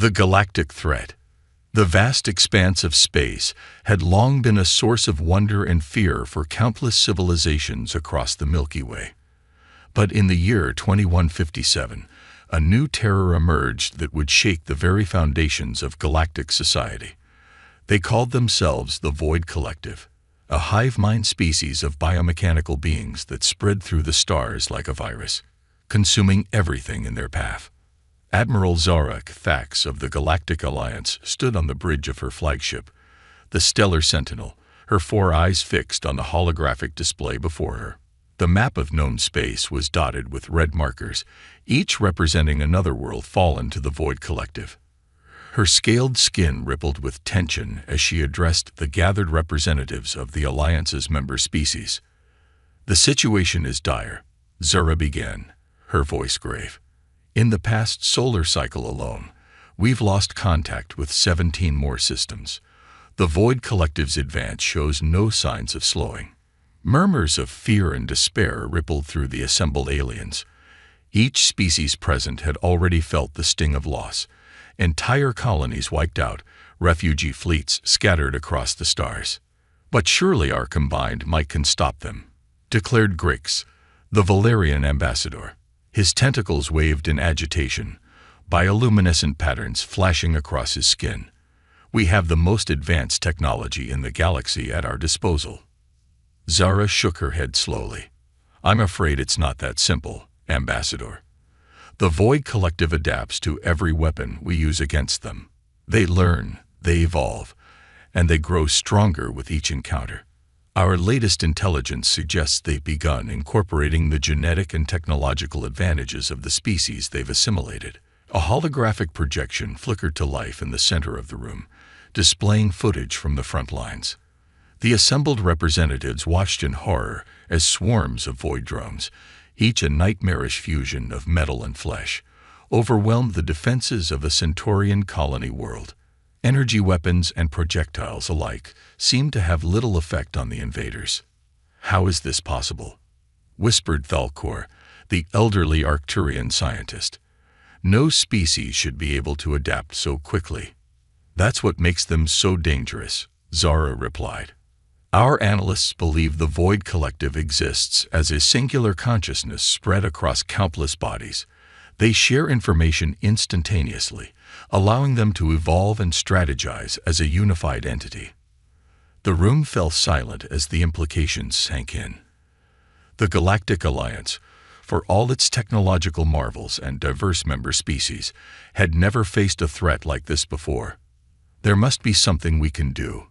The galactic threat. The vast expanse of space had long been a source of wonder and fear for countless civilizations across the Milky Way. But in the year 2157, a new terror emerged that would shake the very foundations of galactic society. They called themselves the Void Collective, a hive-mind species of biomechanical beings that spread through the stars like a virus, consuming everything in their path. Admiral Zara Thax of the Galactic Alliance stood on the bridge of her flagship, the Stellar Sentinel, her 4 eyes fixed on the holographic display before her. The map of known space was dotted with red markers, each representing another world fallen to the Void Collective. Her scaled skin rippled with tension as she addressed the gathered representatives of the Alliance's member species. "The situation is dire," Zara began, her voice grave. "In the past solar cycle alone, we've lost contact with 17 more systems. The Void Collective's advance shows no signs of slowing." Murmurs of fear and despair rippled through the assembled aliens. Each species present had already felt the sting of loss. Entire colonies wiped out, refugee fleets scattered across the stars. "But surely our combined might can stop them," declared Grix, the Valerian ambassador. His tentacles waved in agitation, bioluminescent patterns flashing across his skin. "We have the most advanced technology in the galaxy at our disposal." Zara shook her head slowly. "I'm afraid it's not that simple, Ambassador. The Void Collective adapts to every weapon we use against them. They learn, they evolve, and they grow stronger with each encounter. Our latest intelligence suggests they've begun incorporating the genetic and technological advantages of the species they've assimilated." A holographic projection flickered to life in the center of the room, displaying footage from the front lines. The assembled representatives watched in horror as swarms of void drones, each a nightmarish fusion of metal and flesh, overwhelmed the defenses of a Centaurian colony world. Energy weapons and projectiles alike seemed to have little effect on the invaders. "How is this possible?" whispered Thalcor, the elderly Arcturian scientist. "No species should be able to adapt so quickly." "That's what makes them so dangerous," Zara replied. "Our analysts believe the Void Collective exists as a singular consciousness spread across countless bodies. They share information instantaneously, allowing them to evolve and strategize as a unified entity." The room fell silent as the implications sank in. The Galactic Alliance, for all its technological marvels and diverse member species, had never faced a threat like this before. "There must be something we can do,"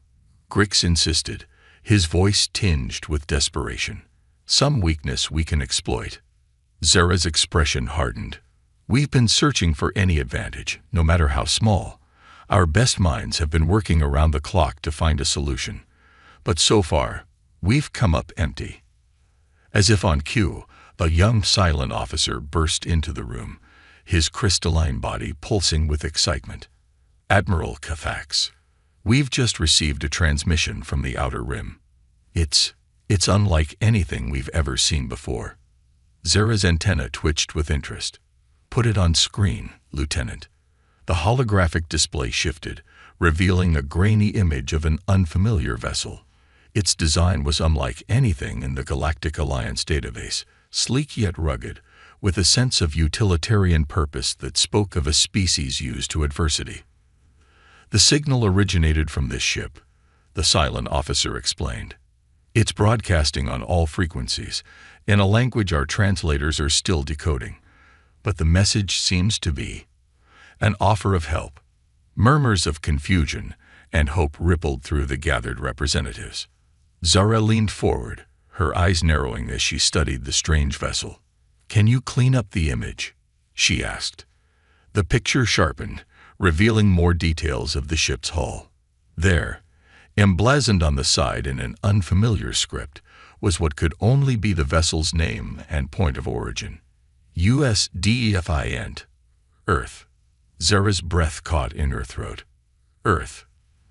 Grix insisted, his voice tinged with desperation. "Some weakness we can exploit." Zara's expression hardened. "We've been searching for any advantage, no matter how small. Our best minds have been working around the clock to find a solution. But so far, we've come up empty." As if on cue, a young silent officer burst into the room, his crystalline body pulsing with excitement. "Admiral Cathax, we've just received a transmission from the Outer Rim. It's unlike anything we've ever seen before." Zara's antenna twitched with interest. "Put it on screen, Lieutenant." The holographic display shifted, revealing a grainy image of an unfamiliar vessel. Its design was unlike anything in the Galactic Alliance database, sleek yet rugged, with a sense of utilitarian purpose that spoke of a species used to adversity. "The signal originated from this ship," the silent officer explained. "It's broadcasting on all frequencies, in a language our translators are still decoding. But the message seems to be an offer of help." Murmurs of confusion and hope rippled through the gathered representatives. Zara leaned forward, her eyes narrowing as she studied the strange vessel. "Can you clean up the image?" she asked. The picture sharpened, revealing more details of the ship's hull. There, emblazoned on the side in an unfamiliar script, was what could only be the vessel's name and point of origin. USDEFINT. Earth. Zara's breath caught in her throat. Earth.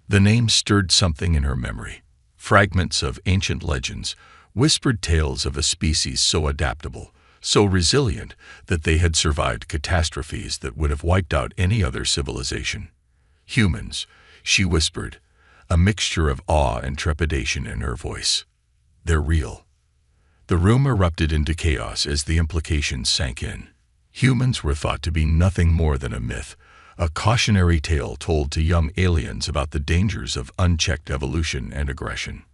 The name stirred something in her memory. Fragments of ancient legends, whispered tales of a species so adaptable, so resilient that they had survived catastrophes that would have wiped out any other civilization. Humans, she whispered, a mixture of awe and trepidation in her voice. They're real. The room erupted into chaos as the implications sank in. Humans were thought to be nothing more than a myth, a cautionary tale told to young aliens about the dangers of unchecked evolution and aggression.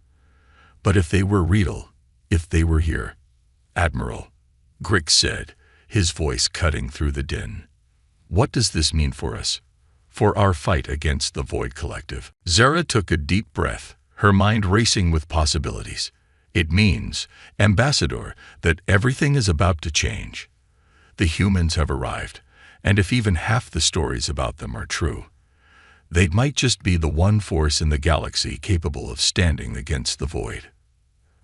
But if they were real, if they were here, Admiral, Grick said, his voice cutting through the din. What does this mean for us? For our fight against the Void Collective? Zara took a deep breath, her mind racing with possibilities. It means, Ambassador, that everything is about to change. The humans have arrived, and if even half the stories about them are true, they might just be the one force in the galaxy capable of standing against the void.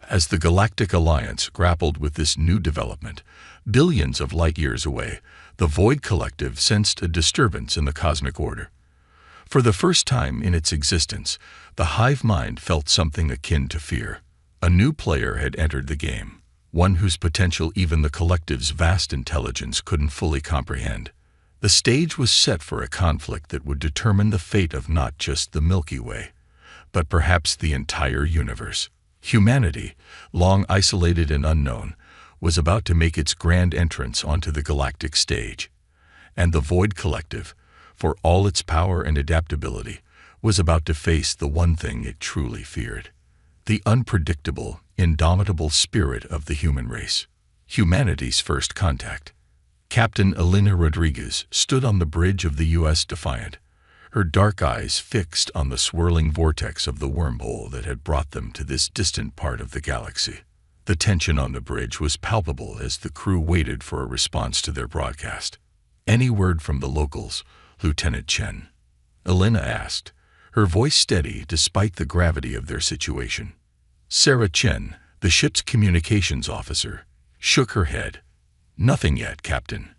As the Galactic Alliance grappled with this new development, billions of light-years away, the Void Collective sensed a disturbance in the cosmic order. For the first time in its existence, the hive mind felt something akin to fear. A new player had entered the game, one whose potential even the Collective's vast intelligence couldn't fully comprehend. The stage was set for a conflict that would determine the fate of not just the Milky Way, but perhaps the entire universe. Humanity, long isolated and unknown, was about to make its grand entrance onto the galactic stage. And the Void Collective, for all its power and adaptability, was about to face the one thing it truly feared: the unpredictable, indomitable spirit of the human race. Humanity's first contact. Captain Elena Rodriguez stood on the bridge of the U.S. Defiant, her dark eyes fixed on the swirling vortex of the wormhole that had brought them to this distant part of the galaxy. The tension on the bridge was palpable as the crew waited for a response to their broadcast. "Any word from the locals, Lieutenant Chen?" Elena asked, her voice steady despite the gravity of their situation. Sarah Chen, the ship's communications officer, shook her head. "Nothing yet, Captain.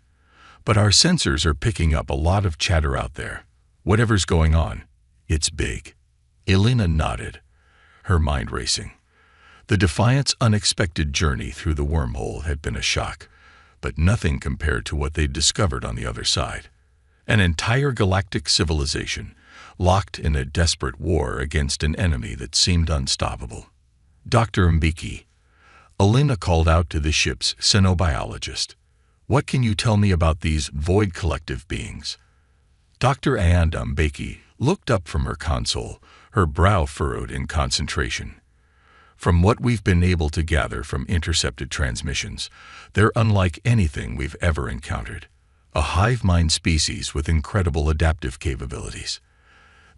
But our sensors are picking up a lot of chatter out there. Whatever's going on, it's big." Elena nodded, her mind racing. The Defiant's unexpected journey through the wormhole had been a shock, but nothing compared to what they'd discovered on the other side. An entire galactic civilization, locked in a desperate war against an enemy that seemed unstoppable. "Dr. Mbeki," Elena called out to the ship's xenobiologist. "What can you tell me about these Void Collective beings?" Dr. Ayanda Mbeki looked up from her console, her brow furrowed in concentration. "From what we've been able to gather from intercepted transmissions, they're unlike anything we've ever encountered. A hive mind species with incredible adaptive capabilities.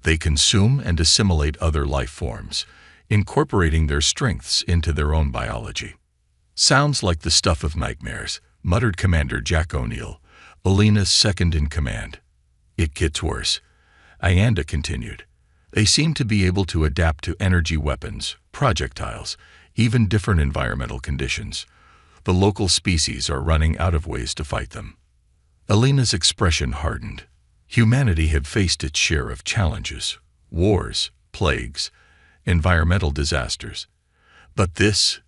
They consume and assimilate other life forms, incorporating their strengths into their own biology." "Sounds like the stuff of nightmares," muttered Commander Jack O'Neill, Elena's second-in-command. "It gets worse," Ayanda continued. "They seem to be able to adapt to energy weapons, projectiles, even different environmental conditions. The local species are running out of ways to fight them." Elena's expression hardened. Humanity had faced its share of challenges: wars, plagues, environmental disasters. But this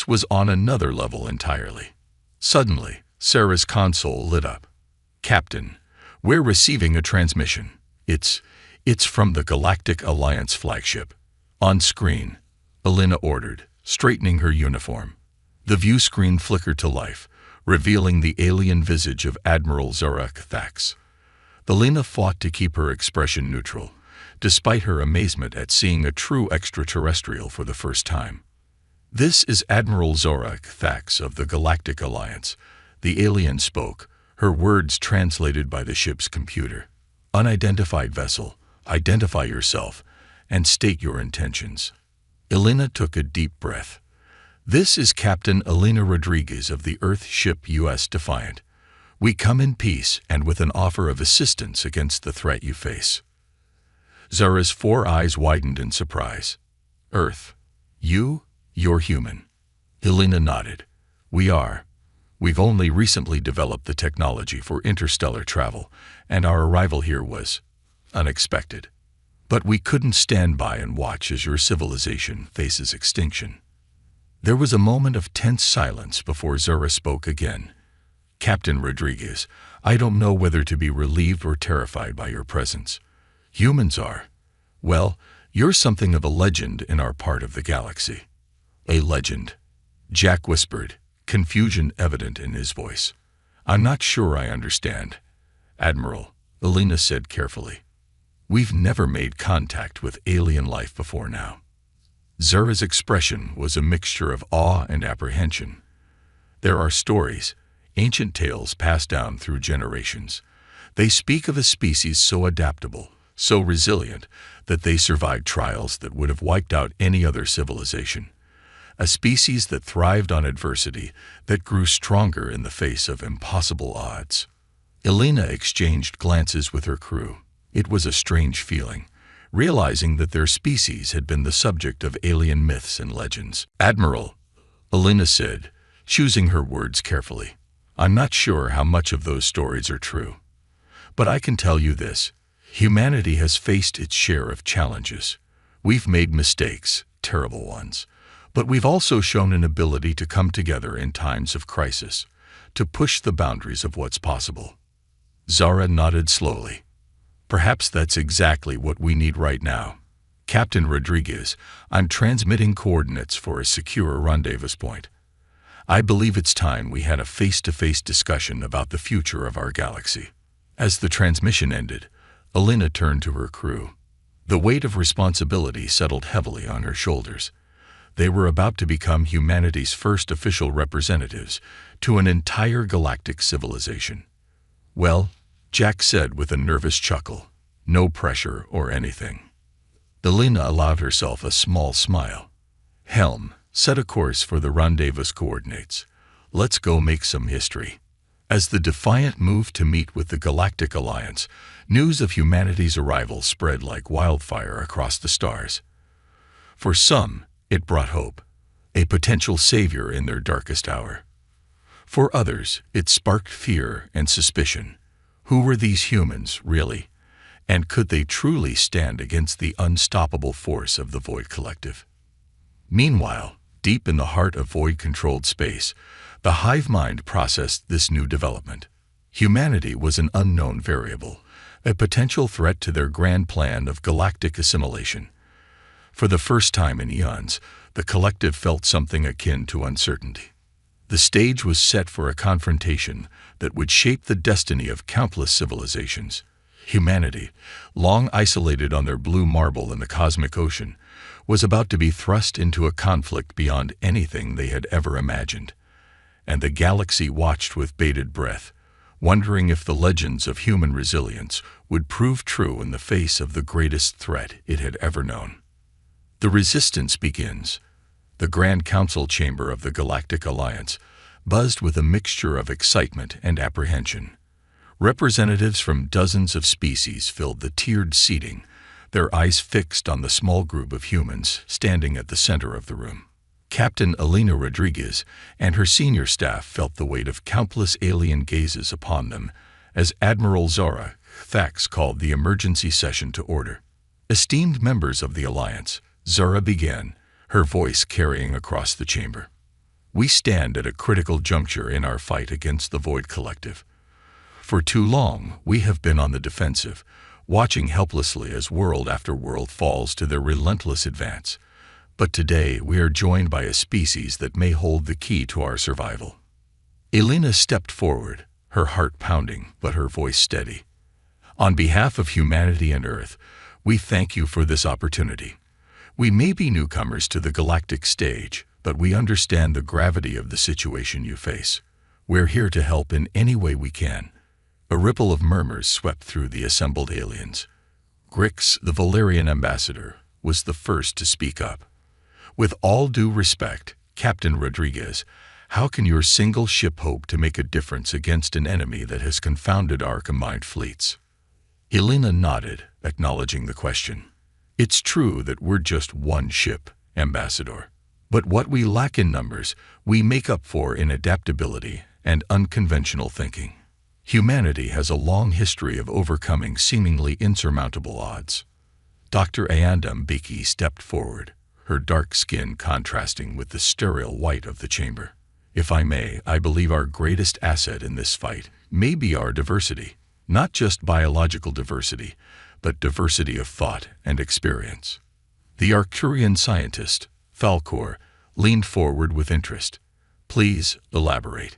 was on another level entirely. Suddenly, Sarah's console lit up. "Captain, we're receiving a transmission. It's from the Galactic Alliance flagship." "On screen," Elena ordered, straightening her uniform. The view screen flickered to life, revealing the alien visage of Admiral Zorak Thax. Elena fought to keep her expression neutral, despite her amazement at seeing a true extraterrestrial for the first time. "This is Admiral Zorak Thax of the Galactic Alliance," the alien spoke, her words translated by the ship's computer. "Unidentified vessel, identify yourself, and state your intentions." Elena took a deep breath. "This is Captain Elena Rodriguez of the Earth ship U.S. Defiant. We come in peace and with an offer of assistance against the threat you face." Zara's 4 eyes widened in surprise. "Earth? You're human." Elena nodded. "We are. We've only recently developed the technology for interstellar travel, and our arrival here was unexpected. But we couldn't stand by and watch as your civilization faces extinction." There was a moment of tense silence before Zara spoke again, Captain Rodriguez, I don't know whether to be relieved or terrified by your presence. Humans are. Well, you're something of a legend in our part of the galaxy. A legend, Jack whispered, confusion evident in his voice. I'm not sure I understand. Admiral, Elena said carefully. We've never made contact with alien life before now. Zura's expression was a mixture of awe and apprehension. There are stories, ancient tales passed down through generations. They speak of a species so adaptable, so resilient, that they survived trials that would have wiped out any other civilization. A species that thrived on adversity, that grew stronger in the face of impossible odds. Elena exchanged glances with her crew. It was a strange feeling, realizing that their species had been the subject of alien myths and legends. Admiral, Elena said, choosing her words carefully. I'm not sure how much of those stories are true. But I can tell you this. Humanity has faced its share of challenges. We've made mistakes, terrible ones. But we've also shown an ability to come together in times of crisis, to push the boundaries of what's possible. Zara nodded slowly. Perhaps that's exactly what we need right now. Captain Rodriguez, I'm transmitting coordinates for a secure rendezvous point. I believe it's time we had a face-to-face discussion about the future of our galaxy. As the transmission ended, Elena turned to her crew. The weight of responsibility settled heavily on her shoulders. They were about to become humanity's first official representatives to an entire galactic civilization. Well, Jack said with a nervous chuckle, no pressure or anything. Elena allowed herself a small smile. Helm, set a course for the rendezvous coordinates. Let's go make some history. As the Defiant moved to meet with the Galactic Alliance, news of humanity's arrival spread like wildfire across the stars. For some, it brought hope, a potential savior in their darkest hour. For others, it sparked fear and suspicion. Who were these humans, really? And could they truly stand against the unstoppable force of the Void Collective? Meanwhile, deep in the heart of Void-controlled space, the hive mind processed this new development. Humanity was an unknown variable, a potential threat to their grand plan of galactic assimilation. For the first time in eons, the collective felt something akin to uncertainty. The stage was set for a confrontation that would shape the destiny of countless civilizations. Humanity, long isolated on their blue marble in the cosmic ocean, was about to be thrust into a conflict beyond anything they had ever imagined. And the galaxy watched with bated breath, wondering if the legends of human resilience would prove true in the face of the greatest threat it had ever known. The resistance begins. The Grand Council chamber of the Galactic Alliance buzzed with a mixture of excitement and apprehension. Representatives from dozens of species filled the tiered seating, their eyes fixed on the small group of humans standing at the center of the room. Captain Elena Rodriguez and her senior staff felt the weight of countless alien gazes upon them as Admiral Zora Thax called the emergency session to order. Esteemed members of the Alliance, Zora began, her voice carrying across the chamber. We stand at a critical juncture in our fight against the Void Collective. For too long, we have been on the defensive, watching helplessly as world after world falls to their relentless advance. But today, we are joined by a species that may hold the key to our survival. Elena stepped forward, her heart pounding, but her voice steady. On behalf of humanity and Earth, we thank you for this opportunity. We may be newcomers to the galactic stage, but we understand the gravity of the situation you face. We're here to help in any way we can. A ripple of murmurs swept through the assembled aliens. Grix, the Valerian ambassador, was the first to speak up. With all due respect, Captain Rodriguez, how can your single ship hope to make a difference against an enemy that has confounded our combined fleets? Elena nodded, acknowledging the question. It's true that we're just one ship, Ambassador. But what we lack in numbers, we make up for in adaptability and unconventional thinking. Humanity has a long history of overcoming seemingly insurmountable odds. Dr. Ayanda Mbeki stepped forward, her dark skin contrasting with the sterile white of the chamber. If I may, I believe our greatest asset in this fight may be our diversity, not just biological diversity, but diversity of thought and experience. The Arcturian scientist, Falkor, leaned forward with interest. Please elaborate.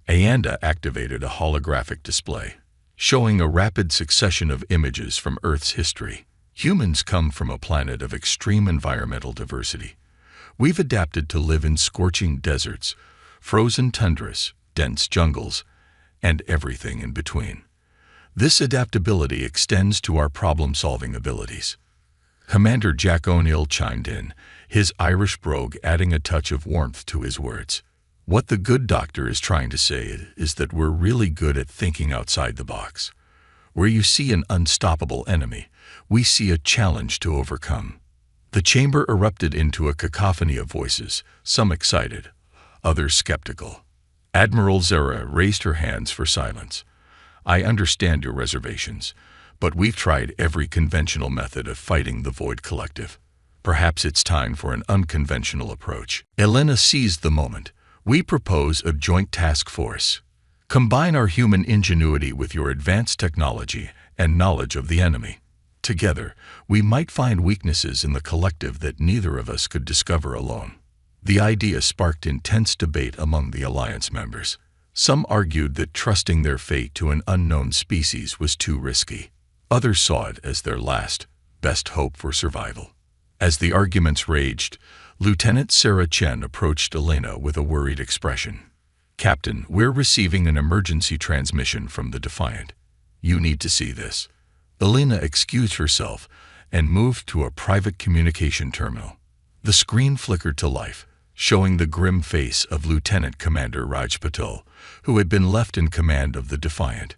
Ayanda activated a holographic display, showing a rapid succession of images from Earth's history. Humans come from a planet of extreme environmental diversity. We've adapted to live in scorching deserts, frozen tundras, dense jungles, and everything in between. This adaptability extends to our problem-solving abilities. Commander Jack O'Neill chimed in, his Irish brogue adding a touch of warmth to his words. What the good doctor is trying to say is that we're really good at thinking outside the box. Where you see an unstoppable enemy, we see a challenge to overcome. The chamber erupted into a cacophony of voices, some excited, others skeptical. Admiral Zara raised her hands for silence. I understand your reservations, but we've tried every conventional method of fighting the Void Collective. Perhaps it's time for an unconventional approach. Elena seized the moment. We propose a joint task force. Combine our human ingenuity with your advanced technology and knowledge of the enemy. Together, we might find weaknesses in the collective that neither of us could discover alone. The idea sparked intense debate among the Alliance members. Some argued that trusting their fate to an unknown species was too risky. Others saw it as their last, best hope for survival. As the arguments raged, Lieutenant Sarah Chen approached Elena with a worried expression. Captain, we're receiving an emergency transmission from the Defiant. You need to see this. Elena excused herself and moved to a private communication terminal. The screen flickered to life, showing the grim face of Lieutenant Commander Raj Patel, who had been left in command of the Defiant.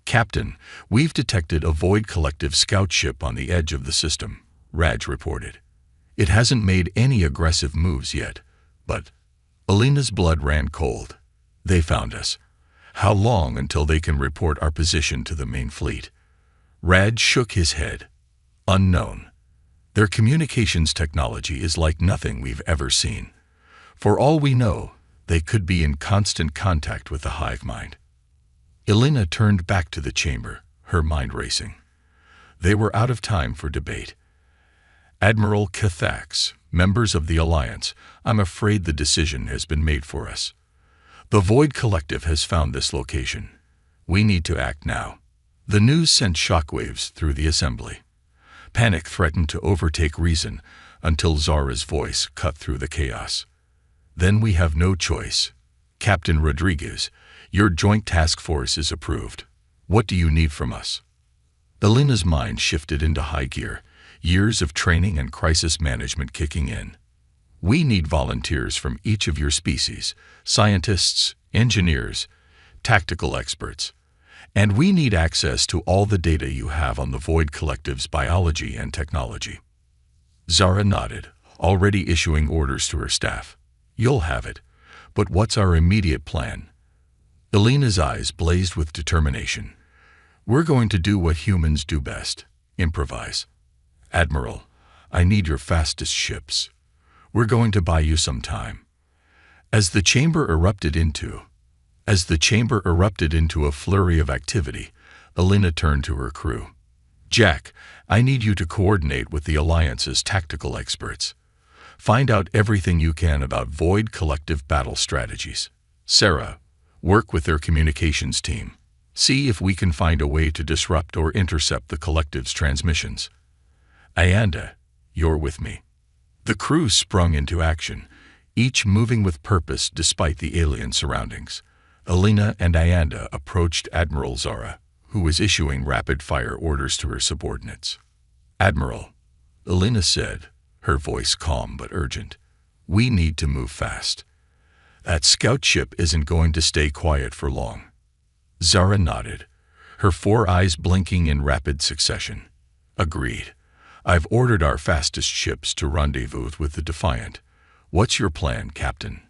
Captain, we've detected a Void Collective scout ship on the edge of the system, Raj reported. It hasn't made any aggressive moves yet, but Elena's blood ran cold. They found us. How long until they can report our position to the main fleet? Raj shook his head. Unknown. Their communications technology is like nothing we've ever seen. For all we know, they could be in constant contact with the hive mind. Elena turned back to the chamber, her mind racing. They were out of time for debate. Admiral Cathax, members of the Alliance, I'm afraid the decision has been made for us. The Void Collective has found this location. We need to act now. The news sent shockwaves through the assembly. Panic threatened to overtake reason until Zara's voice cut through the chaos. Then we have no choice. Captain Rodriguez, your joint task force is approved. What do you need from us? Elena's mind shifted into high gear, years of training and crisis management kicking in. We need volunteers from each of your species, scientists, engineers, tactical experts. And we need access to all the data you have on the Void Collective's biology and technology. Zara nodded, already issuing orders to her staff. You'll have it. But what's our immediate plan? Elena's eyes blazed with determination. We're going to do what humans do best, improvise. Admiral, I need your fastest ships. We're going to buy you some time. As the chamber erupted into a flurry of activity, Elena turned to her crew. Jack, I need you to coordinate with the Alliance's tactical experts. Find out everything you can about Void Collective battle strategies. Sarah, work with their communications team. See if we can find a way to disrupt or intercept the Collective's transmissions. Ayanda, you're with me. The crew sprung into action, each moving with purpose despite the alien surroundings. Elena and Ayanda approached Admiral Zara, who was issuing rapid-fire orders to her subordinates. Admiral, Elena said, her voice calm but urgent, we need to move fast. That scout ship isn't going to stay quiet for long. Zara nodded, her 4 eyes blinking in rapid succession. Agreed. I've ordered our fastest ships to rendezvous with the Defiant. What's your plan, Captain?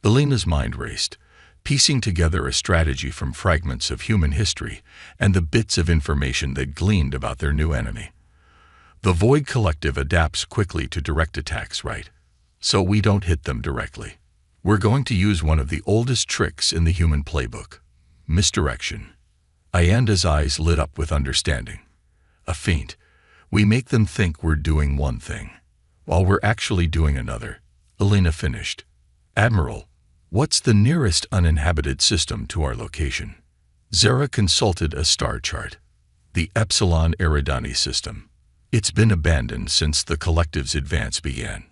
Elena's mind raced, piecing together a strategy from fragments of human history and the bits of information they gleaned about their new enemy. The Void Collective adapts quickly to direct attacks, right? So we don't hit them directly. We're going to use one of the oldest tricks in the human playbook: misdirection. Ayanda's eyes lit up with understanding. A feint. We make them think we're doing one thing, while we're actually doing another. Elena finished. Admiral, what's the nearest uninhabited system to our location? Zara consulted a star chart. The Epsilon Eridani system. It's been abandoned since the collective's advance began.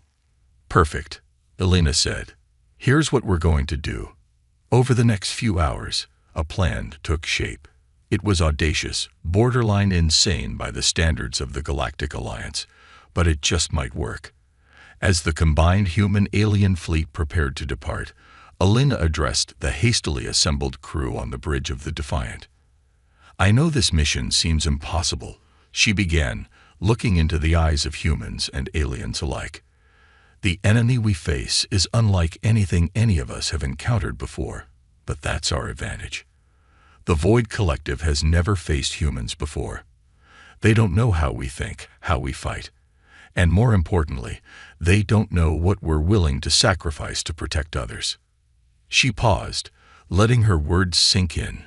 Perfect, Elena said. Here's what we're going to do. Over the next few hours, a plan took shape. It was audacious, borderline insane by the standards of the Galactic Alliance, but it just might work. As the combined human-alien fleet prepared to depart, Elena addressed the hastily assembled crew on the bridge of the Defiant. I know this mission seems impossible, she began, looking into the eyes of humans and aliens alike. The enemy we face is unlike anything any of us have encountered before, but that's our advantage. The Void Collective has never faced humans before. They don't know how we think, how we fight. And more importantly, they don't know what we're willing to sacrifice to protect others. She paused, letting her words sink in.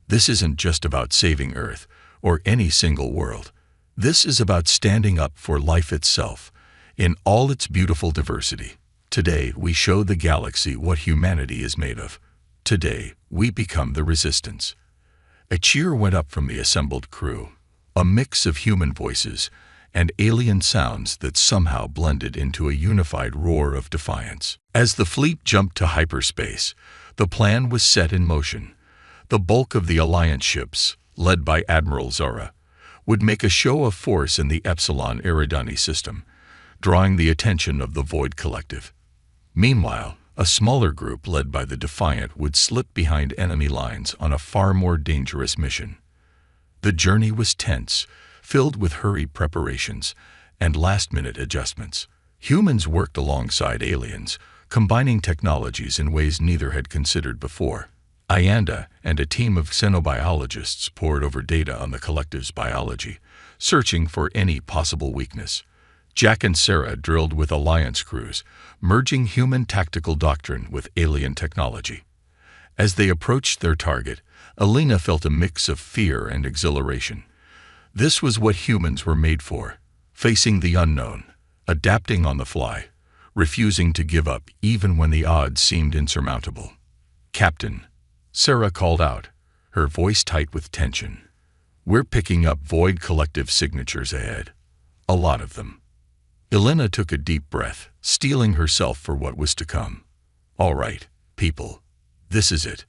This isn't just about saving Earth, or any single world. This is about standing up for life itself, in all its beautiful diversity. Today, we show the galaxy what humanity is made of. Today, we become the resistance. A cheer went up from the assembled crew, a mix of human voices and alien sounds that somehow blended into a unified roar of defiance. As the fleet jumped to hyperspace, the plan was set in motion. The bulk of the Alliance ships, led by Admiral Zara, would make a show of force in the Epsilon Eridani system, drawing the attention of the Void Collective. Meanwhile, a smaller group led by the Defiant would slip behind enemy lines on a far more dangerous mission. The journey was tense, filled with hurried preparations and last-minute adjustments. Humans worked alongside aliens, combining technologies in ways neither had considered before. Ayanda and a team of xenobiologists pored over data on the collective's biology, searching for any possible weakness. Jack and Sarah drilled with Alliance crews, merging human tactical doctrine with alien technology. As they approached their target, Elena felt a mix of fear and exhilaration. This was what humans were made for, facing the unknown, adapting on the fly, refusing to give up even when the odds seemed insurmountable. Captain, Sarah called out, her voice tight with tension. We're picking up Void Collective signatures ahead. A lot of them. Elena took a deep breath, steeling herself for what was to come. All right, people. This is it.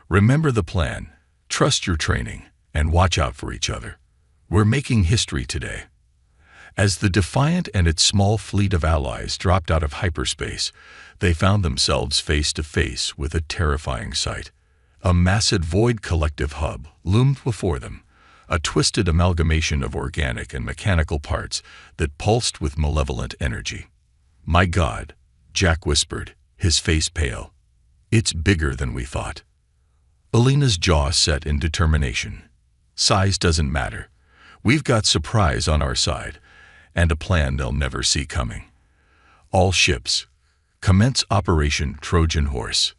Remember the plan, trust your training, and watch out for each other. We're making history today. As the Defiant and its small fleet of allies dropped out of hyperspace, they found themselves face to face with a terrifying sight. A massive Void Collective hub loomed before them, a twisted amalgamation of organic and mechanical parts that pulsed with malevolent energy. My God, Jack whispered, his face pale. It's bigger than we thought. Elena's jaw set in determination. Size doesn't matter. We've got surprise on our side, and a plan they'll never see coming. All ships, commence Operation Trojan Horse.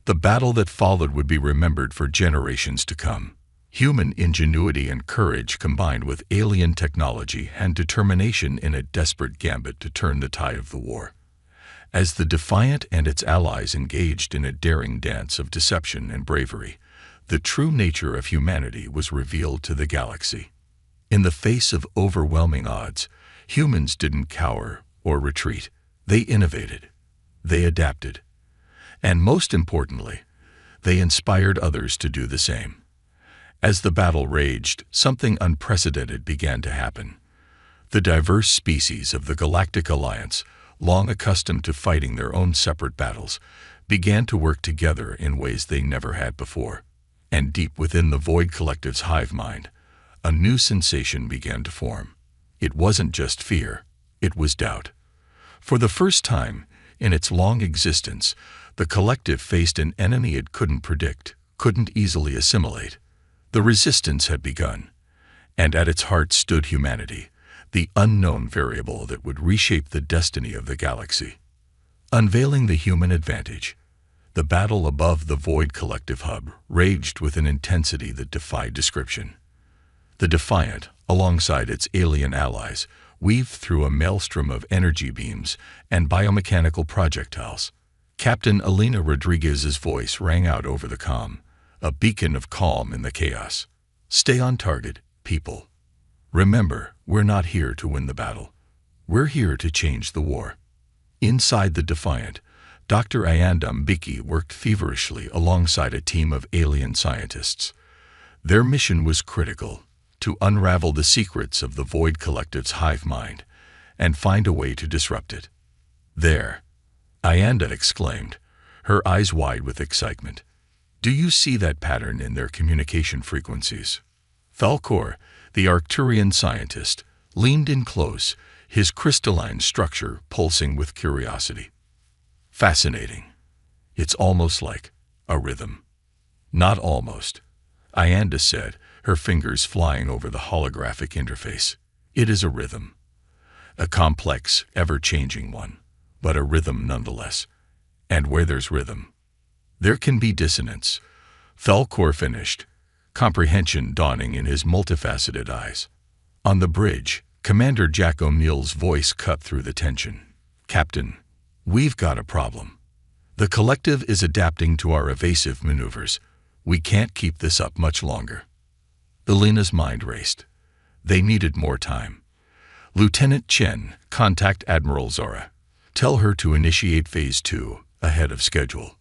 The battle that followed would be remembered for generations to come. Human ingenuity and courage combined with alien technology and determination in a desperate gambit to turn the tide of the war. As the Defiant and its allies engaged in a daring dance of deception and bravery, the true nature of humanity was revealed to the galaxy. In the face of overwhelming odds, humans didn't cower or retreat. They innovated. They adapted. And most importantly, they inspired others to do the same. As the battle raged, something unprecedented began to happen. The diverse species of the Galactic Alliance, long accustomed to fighting their own separate battles, began to work together in ways they never had before. And deep within the Void Collective's hive mind, a new sensation began to form. It wasn't just fear, it was doubt. For the first time in its long existence, the Collective faced an enemy it couldn't predict, couldn't easily assimilate. The resistance had begun, and at its heart stood humanity, the unknown variable that would reshape the destiny of the galaxy. Unveiling the human advantage, the battle above the Void Collective hub raged with an intensity that defied description. The Defiant, alongside its alien allies, weaved through a maelstrom of energy beams and biomechanical projectiles. Captain Alina Rodriguez's voice rang out over the comm, a beacon of calm in the chaos. "Stay on target, people. Remember, we're not here to win the battle. We're here to change the war." Inside the Defiant, Dr. Ayanda Mbiki worked feverishly alongside a team of alien scientists. Their mission was critical: to unravel the secrets of the Void Collective's hive mind and find a way to disrupt it. "There," Ayanda exclaimed, her eyes wide with excitement. "Do you see that pattern in their communication frequencies?" Falkor, the Arcturian scientist, leaned in close, his crystalline structure pulsing with curiosity. "Fascinating. It's almost like a rhythm." "Not almost," Ayanda said, her fingers flying over the holographic interface. "It is a rhythm. A complex, ever-changing one, but a rhythm nonetheless. And where there's rhythm, there can be dissonance." Falkor finished, comprehension dawning in his multifaceted eyes. On the bridge, Commander Jack O'Neill's voice cut through the tension. "Captain, we've got a problem. The collective is adapting to our evasive maneuvers. We can't keep this up much longer." Alina's mind raced. They needed more time. "Lieutenant Chen, contact Admiral Zora. Tell her to initiate Phase 2, ahead of schedule."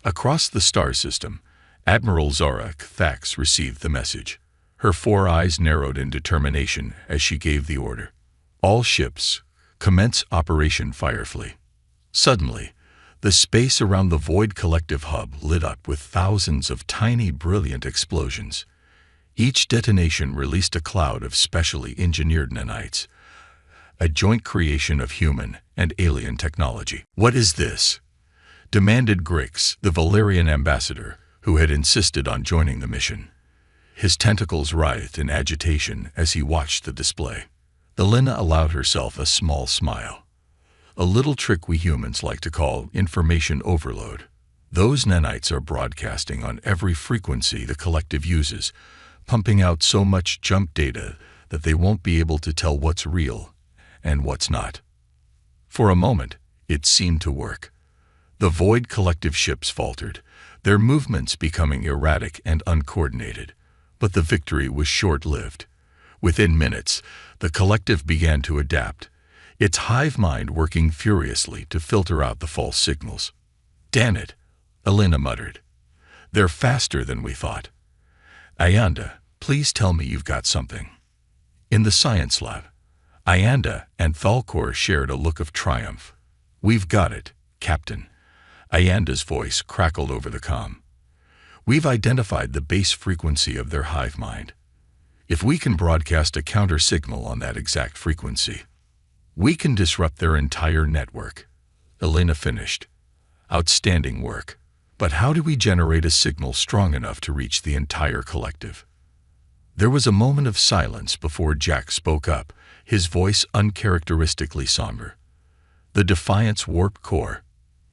Across the star system, Admiral Zora Thax received the message. Her 4 eyes narrowed in determination as she gave the order. "All ships, commence Operation Firefly." Suddenly, the space around the Void Collective hub lit up with thousands of tiny, brilliant explosions. Each detonation released a cloud of specially engineered nanites, a joint creation of human and alien technology. "What is this?" demanded Grix, the Valerian ambassador, who had insisted on joining the mission. His tentacles writhed in agitation as he watched the display. Alina allowed herself a small smile. "A little trick we humans like to call information overload. Those nanites are broadcasting on every frequency the collective uses, pumping out so much jump data that they won't be able to tell what's real and what's not." For a moment, it seemed to work. The Void Collective ships faltered, their movements becoming erratic and uncoordinated. But the victory was short-lived. Within minutes, the collective began to adapt, its hive mind working furiously to filter out the false signals. "Damn it," Alina muttered. "They're faster than we thought." "Ayanda, please tell me you've got something." In the science lab, Ayanda and Falkor shared a look of triumph. "We've got it, Captain." Ayanda's voice crackled over the comm. "We've identified the base frequency of their hive mind. If we can broadcast a counter-signal on that exact frequency, we can disrupt their entire network." Alina finished. "Outstanding work. But how do we generate a signal strong enough to reach the entire collective?" There was a moment of silence before Jack spoke up, his voice uncharacteristically somber. "The Defiant's warp core.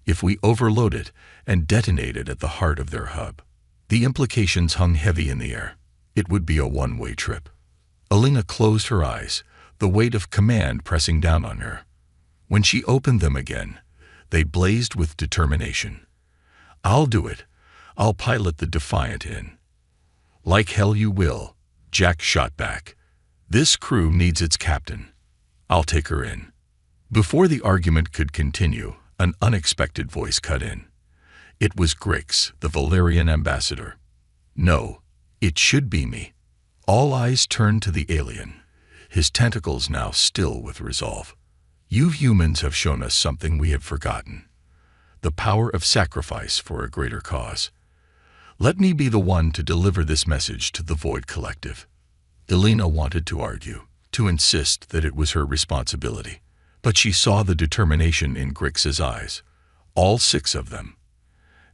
If we overload it and detonate it at the heart of their hub, the implications hung heavy in the air. It would be a one-way trip." Alina closed her eyes, the weight of command pressing down on her. When she opened them again, they blazed with determination. "I'll do it. I'll pilot the Defiant in." "Like hell you will," Jack shot back. "This crew needs its captain. I'll take her in." Before the argument could continue, an unexpected voice cut in. It was Grix, the Valerian ambassador. "No, it should be me." All eyes turned to the alien, his tentacles now still with resolve. "You humans have shown us something we have forgotten. The power of sacrifice for a greater cause. Let me be the one to deliver this message to the Void Collective." Alina wanted to argue, to insist that it was her responsibility, but she saw the determination in Grix's eyes, all 6 of them,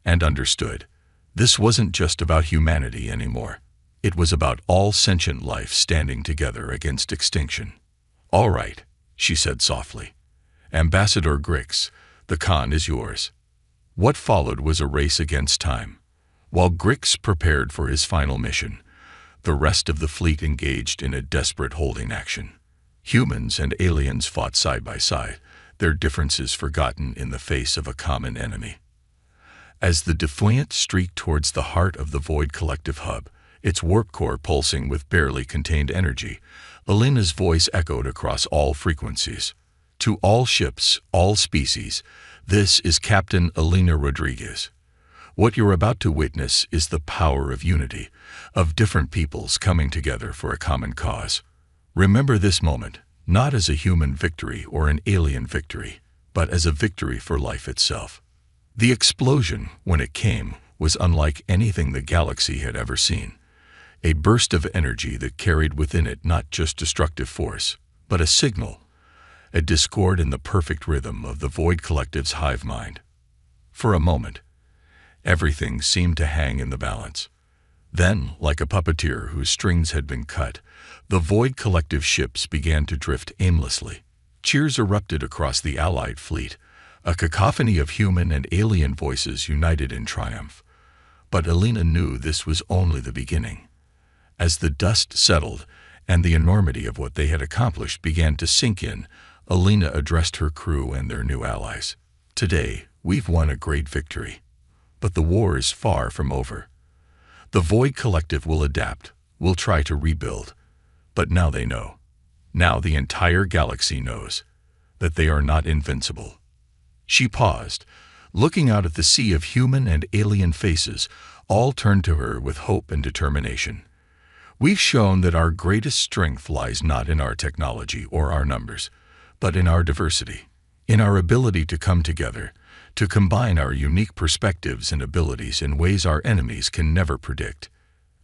and understood. This wasn't just about humanity anymore. It was about all sentient life standing together against extinction. "All right," she said softly. "Ambassador Grix, The con is yours." What followed was a race against time. While Grix prepared for his final mission, the rest of the fleet engaged in a desperate holding action. Humans and aliens fought side by side, their differences forgotten in the face of a common enemy. As the Defiant streaked towards the heart of the Void Collective hub, its warp core pulsing with barely contained energy, Elena's voice echoed across all frequencies. "To all ships, all species, this is Captain Elena Rodriguez. What you're about to witness is the power of unity, of different peoples coming together for a common cause. Remember this moment, not as a human victory or an alien victory, but as a victory for life itself." The explosion, when it came, was unlike anything the galaxy had ever seen. A burst of energy that carried within it not just destructive force, but a signal, a discord in the perfect rhythm of the Void Collective's hive mind. For a moment, everything seemed to hang in the balance. Then, like a puppeteer whose strings had been cut, the Void Collective ships began to drift aimlessly. Cheers erupted across the Allied fleet, a cacophony of human and alien voices united in triumph. But Elena knew this was only the beginning. As the dust settled and the enormity of what they had accomplished began to sink in, Elena addressed her crew and their new allies. "Today, we've won a great victory. But the war is far from over. The Void Collective will adapt, will try to rebuild. But now they know. Now the entire galaxy knows that they are not invincible." She paused, looking out at the sea of human and alien faces, all turned to her with hope and determination. "We've shown that our greatest strength lies not in our technology or our numbers, but in our diversity, in our ability to come together, to combine our unique perspectives and abilities in ways our enemies can never predict."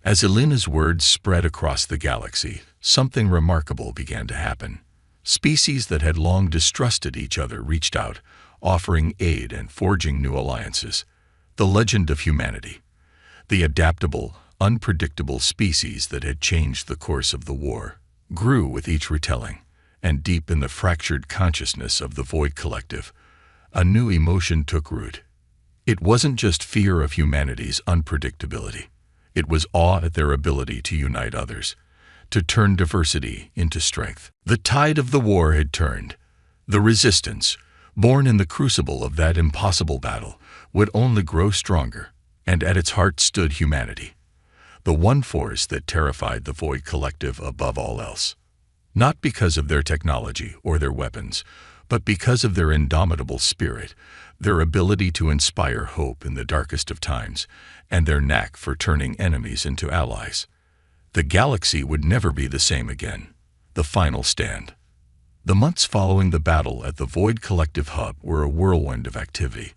As Elena's words spread across the galaxy, something remarkable began to happen. Species that had long distrusted each other reached out, offering aid and forging new alliances. The legend of humanity, the adaptable, unpredictable species that had changed the course of the war, grew with each retelling, and deep in the fractured consciousness of the Void Collective, a new emotion took root. It wasn't just fear of humanity's unpredictability. It was awe at their ability to unite others, to turn diversity into strength. The tide of the war had turned. The resistance, born in the crucible of that impossible battle, would only grow stronger, and at its heart stood humanity, the one force that terrified the Void Collective above all else. Not because of their technology or their weapons, but because of their indomitable spirit, their ability to inspire hope in the darkest of times, and their knack for turning enemies into allies. The galaxy would never be the same again. The final stand. The months following the battle at the Void Collective hub were a whirlwind of activity.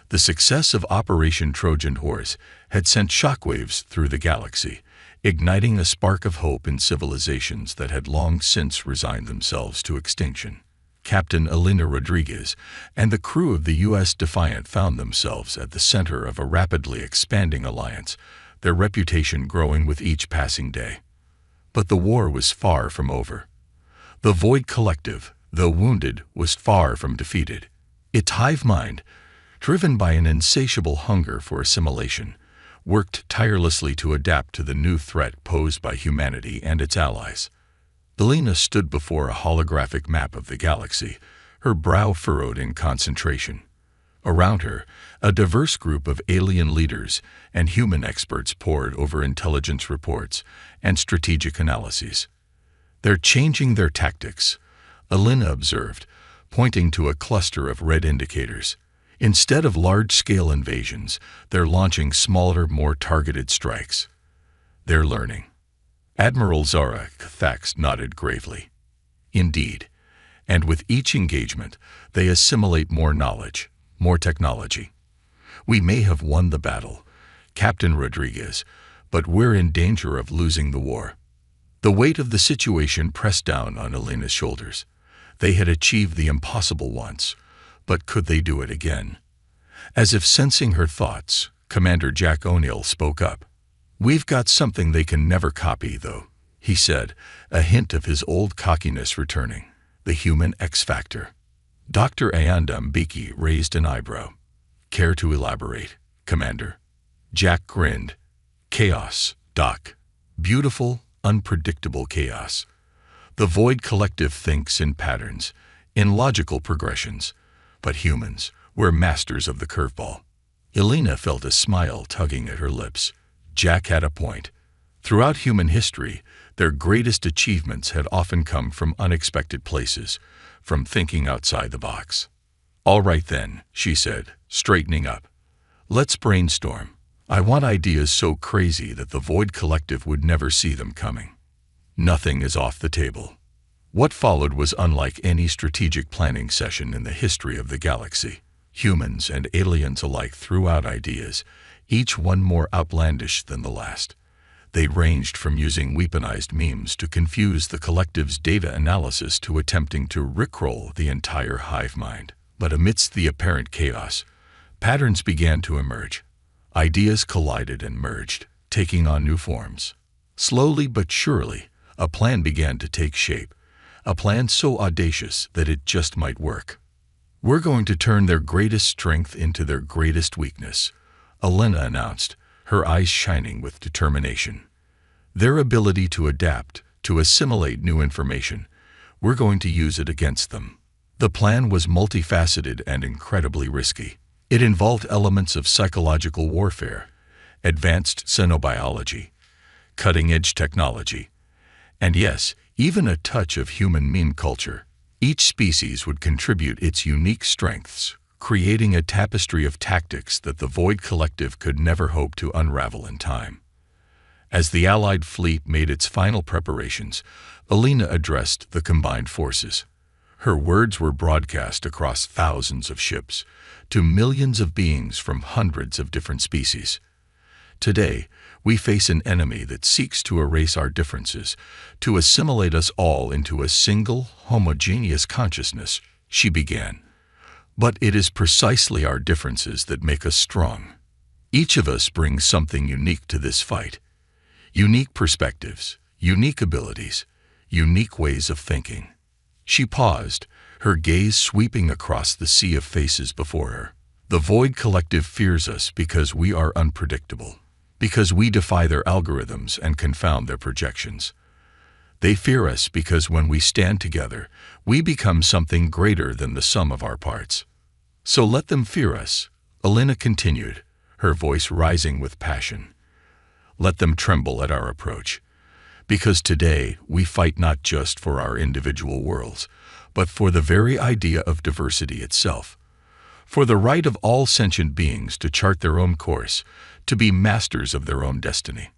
The success of Operation Trojan Horse had sent shockwaves through the galaxy, igniting a spark of hope in civilizations that had long since resigned themselves to extinction. Captain Elena Rodriguez and the crew of the U.S. Defiant found themselves at the center of a rapidly expanding alliance, their reputation growing with each passing day. But the war was far from over. The Void Collective, though wounded, was far from defeated. Its hive mind, driven by an insatiable hunger for assimilation, worked tirelessly to adapt to the new threat posed by humanity and its allies. Elena stood before a holographic map of the galaxy, her brow furrowed in concentration. Around her, a diverse group of alien leaders and human experts pored over intelligence reports and strategic analyses. "They're changing their tactics," Elena observed, pointing to a cluster of red indicators. "Instead of large-scale invasions, they're launching smaller, more targeted strikes. They're learning." Admiral Zara Thax nodded gravely. "Indeed, and with each engagement, they assimilate more knowledge, more technology. We may have won the battle, Captain Rodriguez, but we're in danger of losing the war." The weight of the situation pressed down on Elena's shoulders. They had achieved the impossible once, but could they do it again? As if sensing her thoughts, Commander Jack O'Neill spoke up. "We've got something they can never copy, though," he said, a hint of his old cockiness returning. "The human X factor. Dr. Ayanda Mbeki raised an eyebrow. Care to elaborate, Commander? Jack grinned. Chaos, Doc. Beautiful, unpredictable chaos. The Void Collective thinks in patterns, in logical progressions. But humans, we're masters of the curveball. Elena felt a smile tugging at her lips. Jack had a point. Throughout human history, their greatest achievements had often come from unexpected places, from thinking outside the box. All right then, she said, straightening up. Let's brainstorm. I want ideas so crazy that the Void Collective would never see them coming. Nothing is off the table. What followed was unlike any strategic planning session in the history of the galaxy. Humans and aliens alike threw out ideas, each one more outlandish than the last. They ranged from using weaponized memes to confuse the collective's data analysis to attempting to rickroll the entire hive mind. But amidst the apparent chaos, patterns began to emerge. Ideas collided and merged, taking on new forms. Slowly but surely, a plan began to take shape, a plan so audacious that it just might work. We're going to turn their greatest strength into their greatest weakness, Elena announced, her eyes shining with determination. Their ability to adapt, to assimilate new information, we're going to use it against them. The plan was multifaceted and incredibly risky. It involved elements of psychological warfare, advanced xenobiology, cutting-edge technology, and yes, even a touch of human meme culture. Each species would contribute its unique strengths, creating a tapestry of tactics that the Void Collective could never hope to unravel in time. As the Allied fleet made its final preparations, Elena addressed the combined forces. Her words were broadcast across thousands of ships, to millions of beings from hundreds of different species. Today, we face an enemy that seeks to erase our differences, to assimilate us all into a single, homogeneous consciousness, she began. But it is precisely our differences that make us strong. Each of us brings something unique to this fight. Unique perspectives, unique abilities, unique ways of thinking. She paused, her gaze sweeping across the sea of faces before her. The Void Collective fears us because we are unpredictable, because we defy their algorithms and confound their projections. They fear us because when we stand together, we become something greater than the sum of our parts. So let them fear us, Elena continued, her voice rising with passion. Let them tremble at our approach. Because today we fight not just for our individual worlds, but for the very idea of diversity itself, for the right of all sentient beings to chart their own course, to be masters of their own destiny.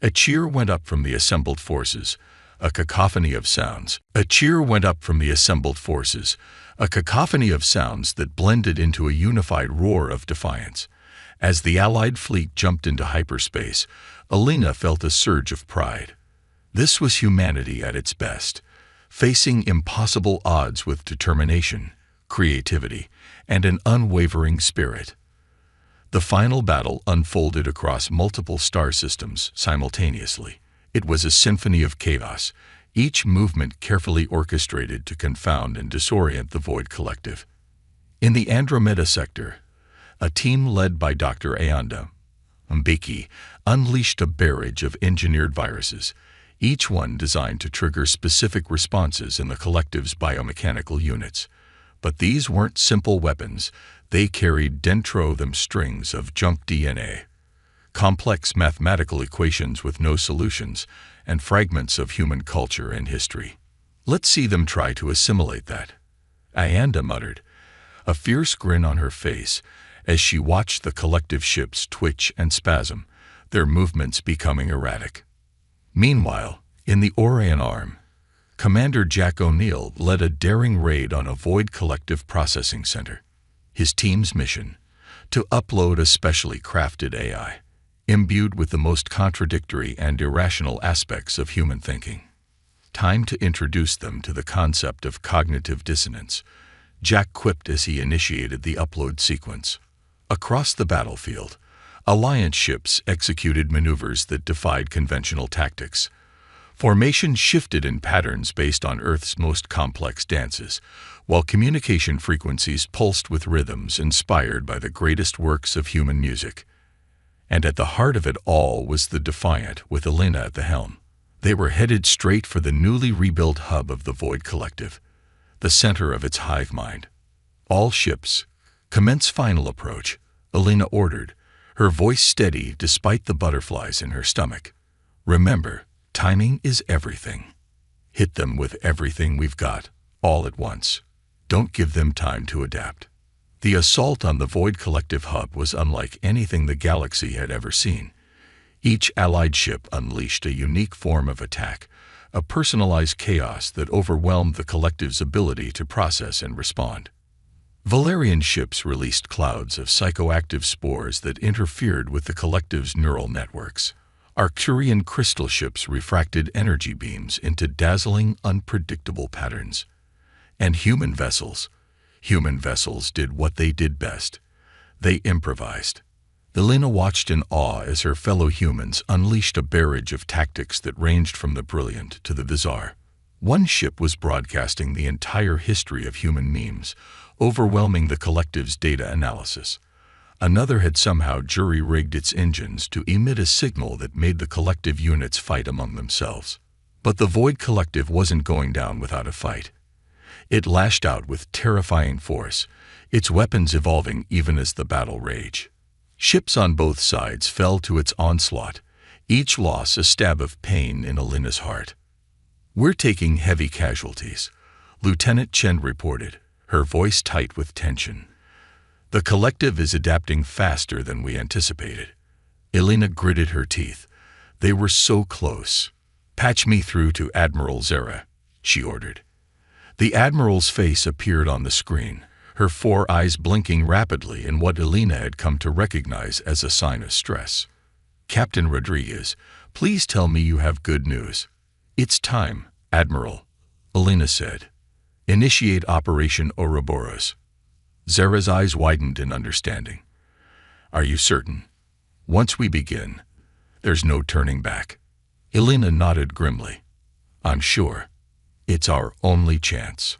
A cheer went up from the assembled forces, a cacophony of sounds. A cheer went up from the assembled forces, a cacophony of sounds that blended into a unified roar of defiance. As the Allied fleet jumped into hyperspace, Elena felt a surge of pride. This was humanity at its best, facing impossible odds with determination, creativity, and an unwavering spirit. The final battle unfolded across multiple star systems simultaneously. It was a symphony of chaos, each movement carefully orchestrated to confound and disorient the Void Collective. In the Andromeda sector, a team led by Dr. Ayanda Mbeki unleashed a barrage of engineered viruses, each one designed to trigger specific responses in the collective's biomechanical units. But these weren't simple weapons. They carried dentro them strings of junk DNA, complex mathematical equations with no solutions, and fragments of human culture and history. Let's see them try to assimilate that, Ayanda muttered, a fierce grin on her face as she watched the collective ships twitch and spasm, their movements becoming erratic. Meanwhile, in the Orion Arm, Commander Jack O'Neill led a daring raid on a Void Collective processing center. His team's mission, to upload a specially crafted AI, imbued with the most contradictory and irrational aspects of human thinking. Time to introduce them to the concept of cognitive dissonance, Jack quipped as he initiated the upload sequence. Across the battlefield, Alliance ships executed maneuvers that defied conventional tactics. Formation shifted in patterns based on Earth's most complex dances, while communication frequencies pulsed with rhythms inspired by the greatest works of human music. And at the heart of it all was the Defiant, with Elena at the helm. They were headed straight for the newly rebuilt hub of the Void Collective, the center of its hive mind. "All ships, commence final approach," Elena ordered, her voice steady despite the butterflies in her stomach. "Remember, timing is everything. Hit them with everything we've got, all at once. Don't give them time to adapt." The assault on the Void Collective hub was unlike anything the galaxy had ever seen. Each allied ship unleashed a unique form of attack, a personalized chaos that overwhelmed the Collective's ability to process and respond. Valerian ships released clouds of psychoactive spores that interfered with the Collective's neural networks. Arcturian crystal ships refracted energy beams into dazzling, unpredictable patterns. And human vessels did what they did best. They improvised. Elena watched in awe as her fellow humans unleashed a barrage of tactics that ranged from the brilliant to the bizarre. One ship was broadcasting the entire history of human memes, overwhelming the Collective's data analysis. Another had somehow jury-rigged its engines to emit a signal that made the Collective units fight among themselves. But the Void Collective wasn't going down without a fight. It lashed out with terrifying force, its weapons evolving even as the battle raged. Ships on both sides fell to its onslaught, each loss a stab of pain in Elena's heart. "We're taking heavy casualties," Lieutenant Chen reported, her voice tight with tension. "The Collective is adapting faster than we anticipated." Elena gritted her teeth. They were so close. "Patch me through to Admiral Zera," she ordered. The Admiral's face appeared on the screen, her four eyes blinking rapidly in what Elena had come to recognize as a sign of stress. "Captain Rodriguez, please tell me you have good news." "It's time, Admiral," Elena said. "Initiate Operation Ouroboros." Zera's eyes widened in understanding. "Are you certain? Once we begin, there's no turning back." Elena nodded grimly. "I'm sure. It's our only chance."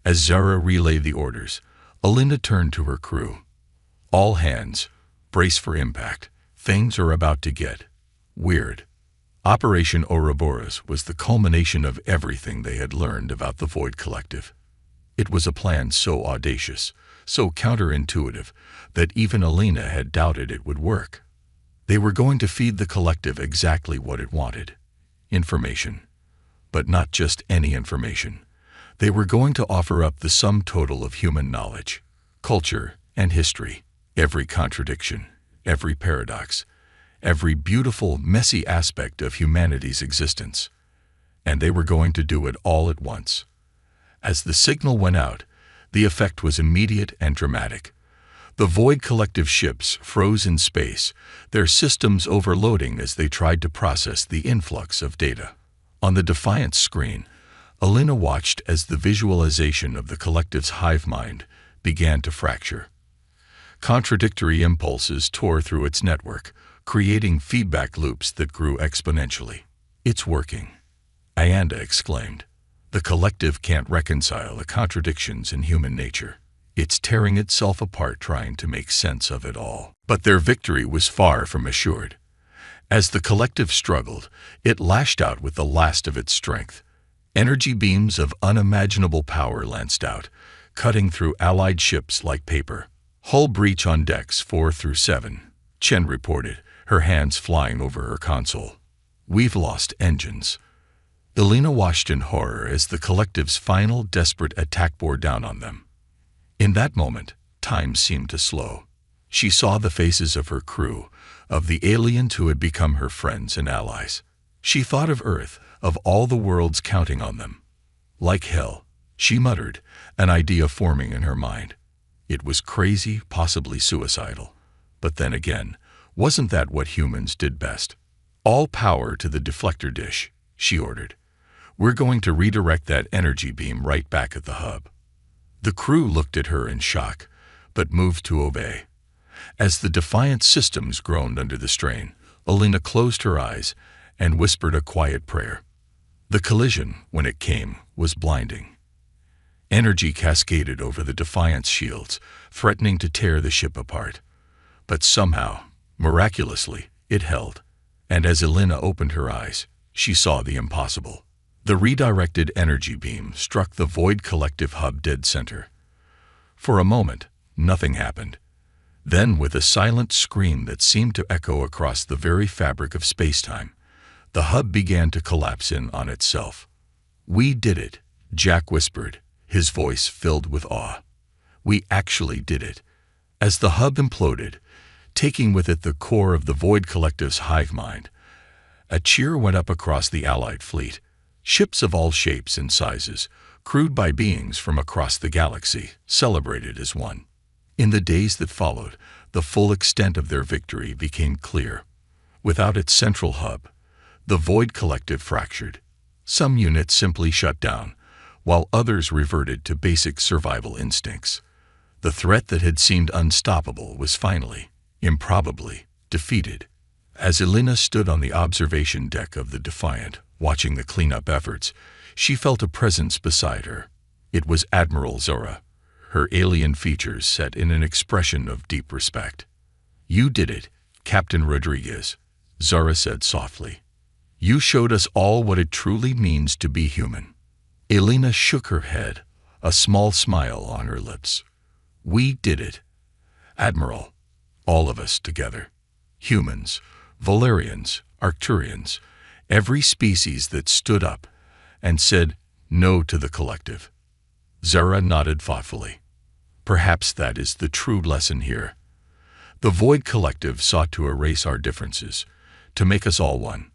As Zera relayed the orders, Elena turned to her crew. "All hands, brace for impact. Things are about to get weird." Operation Ouroboros was the culmination of everything they had learned about the Void Collective. It was a plan so audacious, so counterintuitive, that even Elena had doubted it would work. They were going to feed the Collective exactly what it wanted: information. But not just any information. They were going to offer up the sum total of human knowledge, culture, and history. Every contradiction, every paradox, every beautiful, messy aspect of humanity's existence. And they were going to do it all at once. As the signal went out, the effect was immediate and dramatic. The Void Collective ships froze in space, their systems overloading as they tried to process the influx of data. On the Defiant screen, Elena watched as the visualization of the Collective's hive mind began to fracture. Contradictory impulses tore through its network, creating feedback loops that grew exponentially. "It's working," Ayanda exclaimed. "The Collective can't reconcile the contradictions in human nature. It's tearing itself apart trying to make sense of it all." But their victory was far from assured. As the Collective struggled, it lashed out with the last of its strength. Energy beams of unimaginable power lanced out, cutting through allied ships like paper. "Hull breach on decks 4 through 7, Chen reported, her hands flying over her console. "We've lost engines." Elena watched in horror as the Collective's final desperate attack bore down on them. In that moment, time seemed to slow. She saw the faces of her crew, of the aliens who had become her friends and allies. She thought of Earth, of all the worlds counting on them. "Like hell," she muttered, an idea forming in her mind. It was crazy, possibly suicidal. But then again, wasn't that what humans did best? "All power to the deflector dish," she ordered. "We're going to redirect that energy beam right back at the hub." The crew looked at her in shock, but moved to obey. As the Defiant systems groaned under the strain, Elena closed her eyes and whispered a quiet prayer. The collision, when it came, was blinding. Energy cascaded over the Defiant's shields, threatening to tear the ship apart. But somehow, miraculously, it held. And as Elena opened her eyes, she saw the impossible. The redirected energy beam struck the Void Collective hub dead center. For a moment, nothing happened. Then, with a silent scream that seemed to echo across the very fabric of spacetime, the hub began to collapse in on itself. "We did it," Jack whispered, his voice filled with awe. "We actually did it." As the hub imploded, taking with it the core of the Void Collective's hive mind, a cheer went up across the Allied fleet. Ships of all shapes and sizes, crewed by beings from across the galaxy, celebrated as one. In the days that followed, the full extent of their victory became clear. Without its central hub, the Void Collective fractured. Some units simply shut down, while others reverted to basic survival instincts. The threat that had seemed unstoppable was finally, improbably, defeated. As Elena stood on the observation deck of the Defiant, watching the cleanup efforts, she felt a presence beside her. It was Admiral Zora, her alien features set in an expression of deep respect. "You did it, Captain Rodriguez," Zora said softly. "You showed us all what it truly means to be human." Elena shook her head, a small smile on her lips. "We did it, Admiral, all of us together. Humans, Valerians, Arcturians, every species that stood up and said no to the collective." Zara nodded thoughtfully. "Perhaps that is the true lesson here. The Void Collective sought to erase our differences, to make us all one.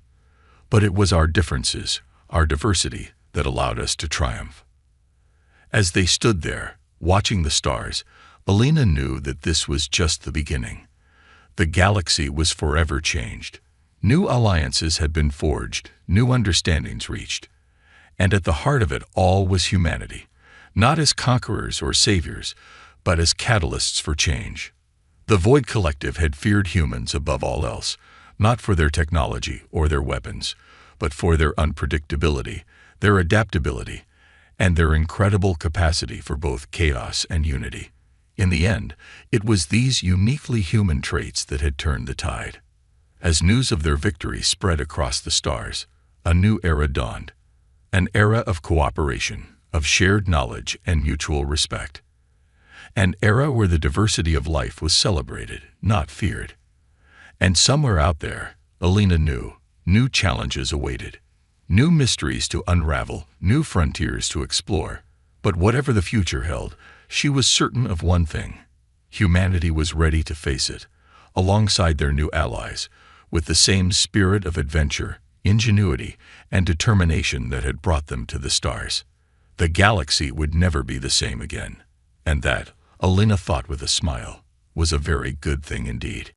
But it was our differences, our diversity, that allowed us to triumph." As they stood there, watching the stars, Elena knew that this was just the beginning. The galaxy was forever changed. New alliances had been forged, new understandings reached. And at the heart of it all was humanity, not as conquerors or saviors, but as catalysts for change. The Void Collective had feared humans above all else, not for their technology or their weapons, but for their unpredictability, their adaptability, and their incredible capacity for both chaos and unity. In the end, it was these uniquely human traits that had turned the tide. As news of their victory spread across the stars, a new era dawned. An era of cooperation, of shared knowledge and mutual respect. An era where the diversity of life was celebrated, not feared. And somewhere out there, Elena knew, new challenges awaited. New mysteries to unravel, new frontiers to explore. But whatever the future held, she was certain of one thing. Humanity was ready to face it, alongside their new allies, with the same spirit of adventure, ingenuity, and determination that had brought them to the stars. The galaxy would never be the same again. And that, Elena thought with a smile, was a very good thing indeed.